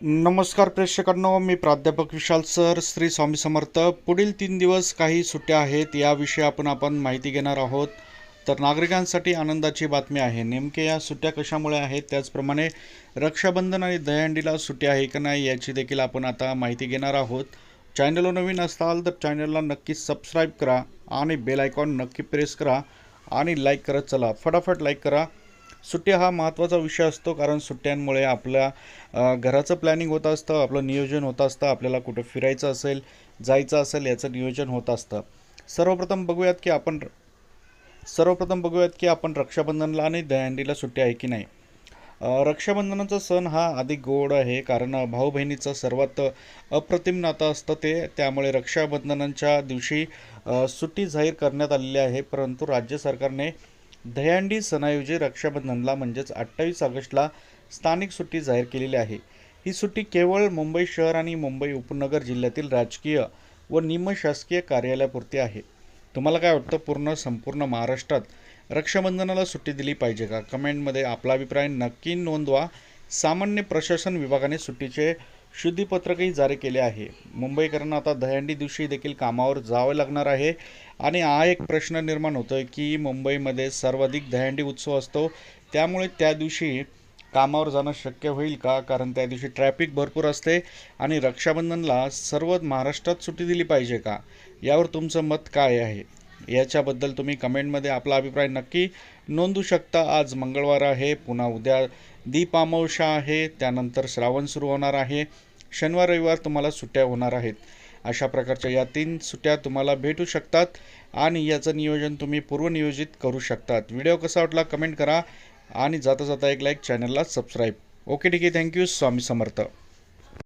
नमस्कार प्रेक्षकांनो, मी प्राध्यापक विशाल सर, श्री स्वामी समर्थ. पुढील 3 दिवस काही सुट्ट्या आहेत, याविषयी आपण माहिती घेणार आहोत. तर नागरिकांसाठी आनंदाची बातमी आहे. नेमके या सुट्ट्या कशामुळे आहेत, त्याचप्रमाणे रक्षाबंधन आणि दहीहंडीला सुट्टी आहे का नाही याची देखील आपण आता माहिती घेणार आहोत. चॅनलवर नवीन असाल तर चॅनलला नक्की सबस्क्राईब करा आणि बेल आयकॉन नक्की प्रेस करा आणि लाईक करत चला. फटाफट लाईक करा. सुट्ट्या हा महत्त्वाचा विषय असतो, कारण सुट्ट्यांमुळे आपल्या घराचं प्लॅनिंग होत असतं, आपलं नियोजन होत असतं, आपल्याला कुठं फिरायचं असेल, जायचं असेल याचं नियोजन होत असतं. सर्वप्रथम बघूयात की आपण रक्षाबंधनला आणि दहीहंडीला सुट्टी आहे की नाही. रक्षाबंधनाचा सण हा अधिक गोड आहे, कारण भाऊ बहिणीचं सर्वात अप्रतिम नातं असतं त्यामुळे रक्षाबंधनाच्या दिवशी सुट्टी जाहीर करण्यात आलेली आहे. परंतु राज्य सरकारने दहीहंडी सणाऐवजी रक्षाबंधनला म्हणजेच 28 ऑगस्टला स्थानिक सुट्टी जाहीर केलेली आहे. ही सुट्टी केवळ मुंबई शहर आणि मुंबई उपनगर जिल्ह्यातील राजकीय व निमशासकीय कार्यालयापुरती आहे. तुम्हाला काय वाटतं, संपूर्ण महाराष्ट्रात रक्षाबंधनाला सुट्टी दिली पाहिजे का? कमेंटमध्ये आपला अभिप्राय नक्की नोंदवा. सामान्य प्रशासन विभागाने सुट्टीचे शुद्धीपत्रकही जारी केले आहे. मुंबईकरांना आता दहीहंडी दिवशी देखील कामावर जावे लागणार आहे आणि हा एक प्रश्न निर्माण होतोय की मुंबईमध्ये सर्वाधिक दहीहंडी उत्सव असतो, त्यामुळे त्या दिवशी कामावर जाणं शक्य होईल का? कारण त्या दिवशी ट्रॅफिक भरपूर असते आणि रक्षाबंधनला सर्व महाराष्ट्रात सुट्टी दिली पाहिजे का? यावर तुमचं मत काय आहे याच्याबद्दल तुम्ही कमेंटमध्ये आपला अभिप्राय नक्की नोंदवू शकता. आज मंगळवार आहे, पुन्हा उद्या दीप अमावस्या आहे, त्यानंतर श्रावण सुरू होणार आहे, शनिवार रविवार तुम्हाला सुट्ट्या होणार आहेत. अशा प्रकारच्या या 3 सुट्ट्या तुम्हाला भेटू शकतात आणि याचं नियोजन तुम्ही पूर्वनियोजित करू शकतात. व्हिडिओ कसा वाटला कमेंट करा आणि जाता जाता एक लाईक, चॅनलला सबस्क्राईब. ओके, ठीक आहे. थँक्यू. स्वामी समर्थ.